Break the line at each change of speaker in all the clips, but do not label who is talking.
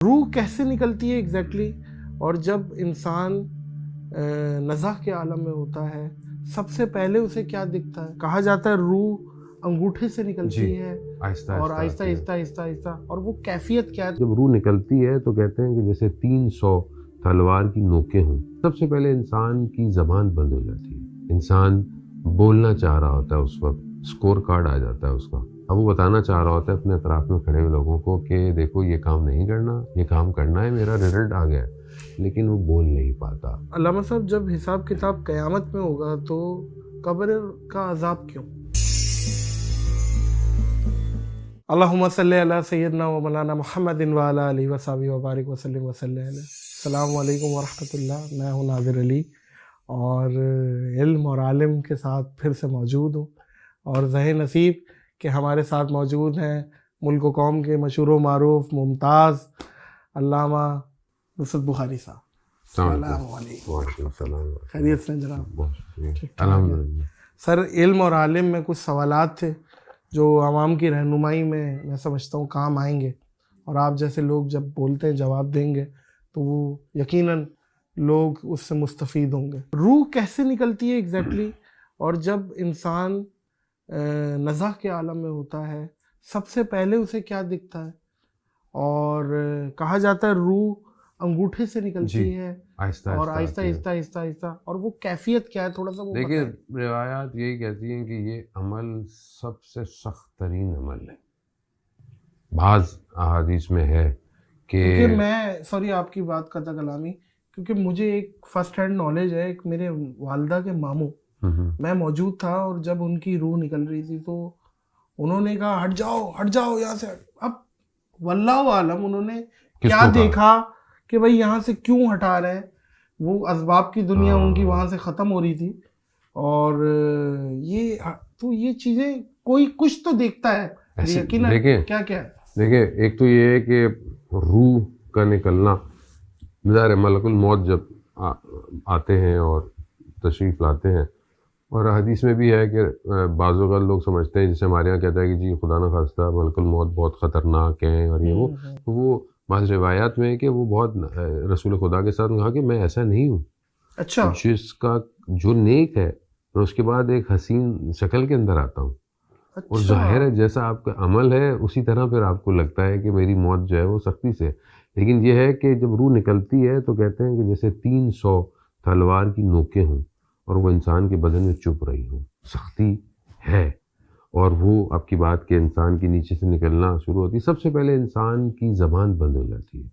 روح کیسے نکلتی ہے ایگزیکٹلی اور جب انسان نزع کے عالم میں ہوتا ہے سب سے پہلے اسے کیا دکھتا ہے؟ کہا جاتا ہے روح انگوٹھے سے نکلتی ہے اور آہستہ آہستہ آہستہ آہستہ، اور وہ کیفیت کیا ہے؟
جب روح نکلتی ہے تو کہتے ہیں کہ جیسے 300 تلوار کی نوکیں ہوں. سب سے پہلے انسان کی زبان بند ہو جاتی ہے. انسان بولنا چاہ رہا ہوتا ہے، اس وقت سکور کارڈ آ جاتا ہے اس کا. اب وہ بتانا چاہ رہا ہوتا ہے اپنے اطراف میں کھڑے ہوئے لوگوں کو کہ دیکھو یہ کام نہیں کرنا، یہ کام کرنا ہے، میرا رزلٹ آ گیا ہے، لیکن وہ بول نہیں پاتا.
علامہ صاحب، جب حساب کتاب قیامت میں ہوگا تو قبر کا عذاب کیوں؟ اللہم صلی علی سیدنا و مولانا محمد وعلی آلہ وصحبہ وبارک وسلم وسلم. السلام علیکم ورحمۃ اللہ. میں ہوں ناظر علی اور علم اور عالم کے ساتھ پھر سے موجود ہوں، اور ذہ نصیب کہ ہمارے ساتھ موجود ہیں ملک و قوم کے مشہور و معروف ممتاز علامہ نصرت بخاری صاحب. السلام علیکم.
وعلیکم السلام.
خیریت سے جناب؟
الحمدللہ.
سر، علم اور عالم میں کچھ سوالات تھے جو عوام کی رہنمائی میں سمجھتا ہوں کام آئیں گے، اور آپ جیسے لوگ جب بولتے ہیں جواب دیں گے تو وہ یقیناً لوگ اس سے مستفید ہوں گے. روح کیسے نکلتی ہے ایگزیکٹلی اور جب انسان نزع کے عالم میں ہوتا ہے سب سے پہلے اسے کیا دکھتا ہے؟ اور کہا جاتا ہے روح انگوٹھے سے نکلتی ہے اور آہستہ آہستہ آہستہ آہستہ، اور وہ کیفیت کیا ہے تھوڑا سا وہ
دیکھیں،
بتائیں.
روایات یہی کہتی ہیں کہ یہ عمل سب سے سخت ترین عمل ہے. بعض احادیث میں ہے کہ
کیونکہ میں سوری آپ کی بات قطع کلامی، کیونکہ مجھے ایک فرسٹ ہینڈ نالج ہے. ایک میرے والدہ کے ماموں، میں موجود تھا اور جب ان کی روح نکل رہی تھی تو انہوں نے کہا ہٹ جاؤ ہٹ جاؤ یہاں سے. اب واللہ عالم انہوں نے کیا دیکھا کہ بھائی یہاں سے کیوں ہٹا رہے ہیں. وہ اسباب کی دنیا ان کی وہاں سے ختم ہو رہی تھی، اور یہ چیزیں کوئی کچھ تو دیکھتا ہے یقیناً. کیا کیا ہے؟
دیکھیں، ایک تو یہ ہے کہ روح کا نکلنا، ظاہر ملک الموت جب آتے ہیں اور تشریف لاتے ہیں، اور حدیث میں بھی ہے کہ بعض اوقات لوگ سمجھتے ہیں، جیسے ہمارے یہاں کہتا ہے کہ جی خدا نہ خواستہ ملک الموت بہت خطرناک ہیں اور یہ وہ بعض روایات میں ہے کہ وہ بہت رسول خدا کے ساتھ کہا کہ میں ایسا نہیں ہوں.
اچھا،
جس کا جو نیک ہے میں اس کے بعد ایک حسین شکل کے اندر آتا ہوں، اور ظاہر ہے جیسا آپ کا عمل ہے اسی طرح پھر آپ کو لگتا ہے کہ میری موت جو ہے وہ سختی سے. لیکن یہ ہے کہ جب روح نکلتی ہے تو کہتے ہیں کہ جیسے 300 تلوار کی نوکیں ہوں اور وہ انسان کے بدن میں چپ رہی ہوں. سختی ہے، اور وہ آپ کی بات کہ انسان کے نیچے سے نکلنا شروع ہوتی ہے. سب سے پہلے انسان کی زبان بند ہو جاتی ہے.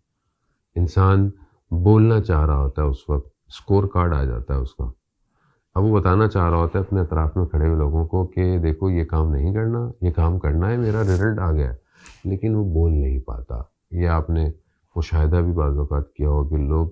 انسان بولنا چاہ رہا ہوتا ہے اس وقت سکور کارڈ آ جاتا ہے اس کا. اب وہ بتانا چاہ رہا ہوتا ہے اپنے اطراف میں کھڑے ہوئے لوگوں کو کہ دیکھو یہ کام نہیں کرنا، یہ کام کرنا ہے، میرا رزلٹ آ گیا ہے، لیکن وہ بول نہیں پاتا. یہ آپ نے مشاہدہ بھی بعض اوقات کیا ہو کہ لوگ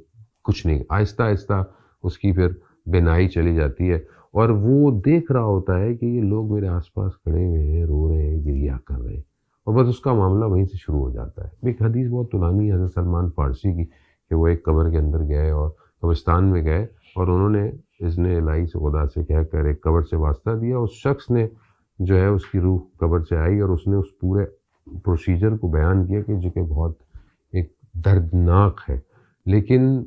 کچھ نہیں، آہستہ آہستہ اس کی پھر بینائی چلی جاتی ہے، اور وہ دیکھ رہا ہوتا ہے کہ یہ لوگ میرے آس پاس کھڑے ہوئے ہیں، رو رہے ہیں، گریہ کر رہے ہیں، اور بس اس کا معاملہ وہیں سے شروع ہو جاتا ہے. ایک حدیث بہت طولانی ہے حضرت سلمان فارسی کی کہ وہ ایک قبر کے اندر گئے اور قبرستان میں گئے، اور انہوں نے اذن الہی سے خدا سے کہہ کر ایک قبر سے واسطہ دیا. اس شخص نے جو ہے اس کی روح قبر سے آئی اور اس نے اس پورے پروسیجر کو بیان کیا کہ جو کہ بہت ایک دردناک ہے. لیکن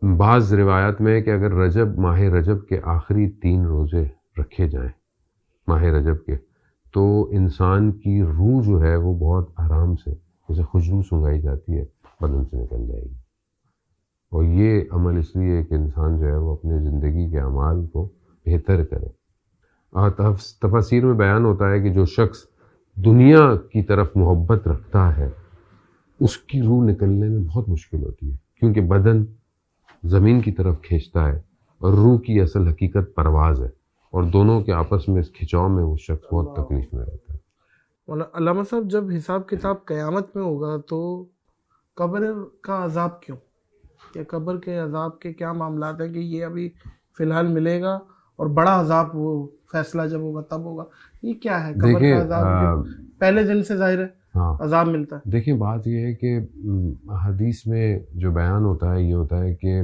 بعض روایات میں ہے کہ اگر ماہ رجب کے آخری 3 روزے رکھے جائیں ماہ رجب کے، تو انسان کی روح جو ہے وہ بہت آرام سے جیسے خوشبو سنگائی جاتی ہے بدن سے نکل جائے گی. اور یہ عمل اس لیے کہ انسان جو ہے وہ اپنے زندگی کے اعمال کو بہتر کرے. تفاسیر میں بیان ہوتا ہے کہ جو شخص دنیا کی طرف محبت رکھتا ہے اس کی روح نکلنے میں بہت مشکل ہوتی ہے، کیونکہ بدن زمین کی طرف کھینچتا ہے اور روح کی اصل حقیقت پرواز ہے، اور دونوں کے آپس میں اس کھچاؤ میں وہ شخص بہت تکلیف میں رہتا ہے.
علامہ صاحب، جب حساب کتاب قیامت میں ہوگا تو قبر کا عذاب کیوں؟ یا قبر کے عذاب کے کیا معاملات ہیں کہ یہ ابھی فی الحال ملے گا اور بڑا عذاب وہ فیصلہ جب ہوگا تب ہوگا؟ یہ کیا ہے قبر کا عذاب؟ پہلے دن سے ظاہر ہے عذاب ملتا ہے.
دیکھیں، بات یہ ہے کہ حدیث میں جو بیان ہوتا ہے یہ ہوتا ہے کہ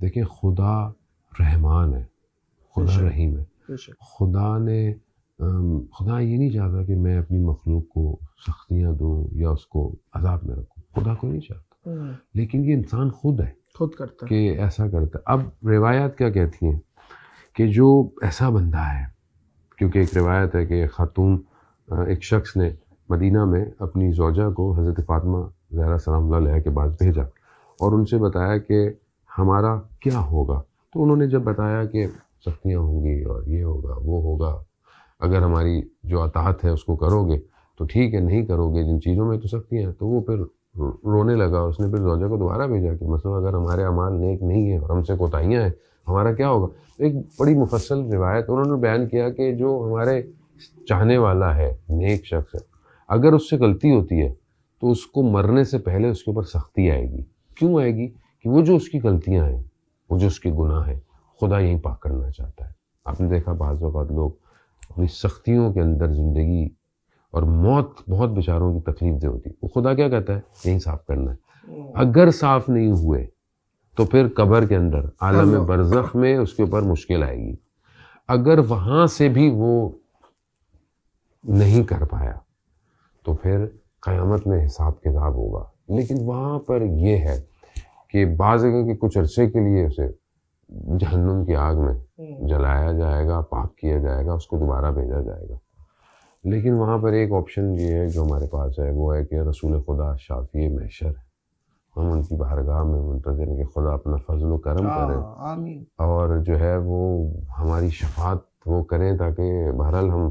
دیکھیں خدا رحمان ہے، خدا رحیم ہے. خدا یہ نہیں چاہتا کہ میں اپنی مخلوق کو سختیاں دوں یا اس کو عذاب میں رکھوں. خدا کو نہیں چاہتا. لیکن یہ انسان خود ہے
خود کرتا ہے
کہ ایسا کرتا ہے. اب روایات کیا کہتی ہیں کہ جو ایسا بندہ ہے، کیونکہ ایک روایت ہے کہ خاتون ایک شخص نے مدینہ میں اپنی زوجہ کو حضرت فاطمہ زہرا سلام اللہ علیہ کے بعد بھیجا اور ان سے بتایا کہ ہمارا کیا ہوگا. تو انہوں نے جب بتایا کہ سختیاں ہوں گی اور یہ ہوگا وہ ہوگا، اگر ہماری جو اطاعت ہے اس کو کرو گے تو ٹھیک ہے، نہیں کرو گے جن چیزوں میں تو سختیاں ہیں. تو وہ پھر رونے لگا. اس نے پھر زوجہ کو دوبارہ بھیجا کہ مثلا اگر ہمارے اعمال نیک نہیں ہیں اور ہم سے کوتاہیاں ہیں ہمارا کیا ہوگا. ایک بڑی مفصل روایت انہوں نے بیان کیا کہ جو ہمارے چاہنے والا ہے، نیک شخص ہے، اگر اس سے غلطی ہوتی ہے تو اس کو مرنے سے پہلے اس کے اوپر سختی آئے گی. کیوں آئے گی؟ کہ وہ جو اس کی غلطیاں ہیں، وہ جو اس کے گناہ ہیں، خدا یہیں پاک کرنا چاہتا ہے. آپ نے دیکھا بعض اوقات لوگ اپنی سختیوں کے اندر زندگی اور موت بہت بیچاروں کی تکلیف دہ ہوتی ہے، وہ خدا کیا کہتا ہے؟ یہیں صاف کرنا ہے. اگر صاف نہیں ہوئے تو پھر قبر کے اندر عالم برزخ میں اس کے اوپر مشکل آئے گی. اگر وہاں سے بھی وہ نہیں کر پایا تو پھر قیامت میں حساب کتاب ہوگا. لیکن وہاں پر یہ ہے کہ بعض جگہ کے کچھ عرصے کے لیے اسے جہنم کی آگ میں جلایا جائے گا، پاک کیا جائے گا، اس کو دوبارہ بھیجا جائے گا. لیکن وہاں پر ایک آپشن یہ ہے جو ہمارے پاس ہے، وہ ہے کہ رسول خدا شافی محشر ہے. ہم ان کی بارگاہ میں منتظر ہیں کہ خدا اپنا فضل و کرم کرے اور جو ہے وہ ہماری شفاعت وہ کریں، تاکہ بہرحال ہم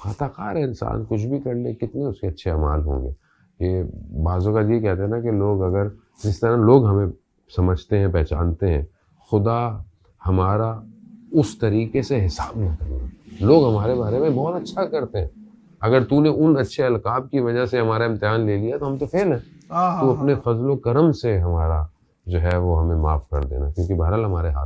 خطا کار انسان کچھ بھی کر لے، کتنے اس کے اچھے اعمال ہوں گے. یہ بعضوں کا یہ کہتے ہیں نا کہ لوگ اگر جس طرح لوگ ہمیں سمجھتے ہیں، پہچانتے ہیں، خدا ہمارا اس طریقے سے حساب نہیں کرے گا. لوگ ہمارے بارے میں بہت اچھا کرتے ہیں. اگر تو نے ان اچھے القاب کی وجہ سے ہمارا امتحان لے لیا تو ہم تو فیل ہیں. تو اپنے فضل و کرم سے ہمارا جو ہے وہ ہمیں معاف کر دینا، کیونکہ بہرحال ہمارے ہاتھ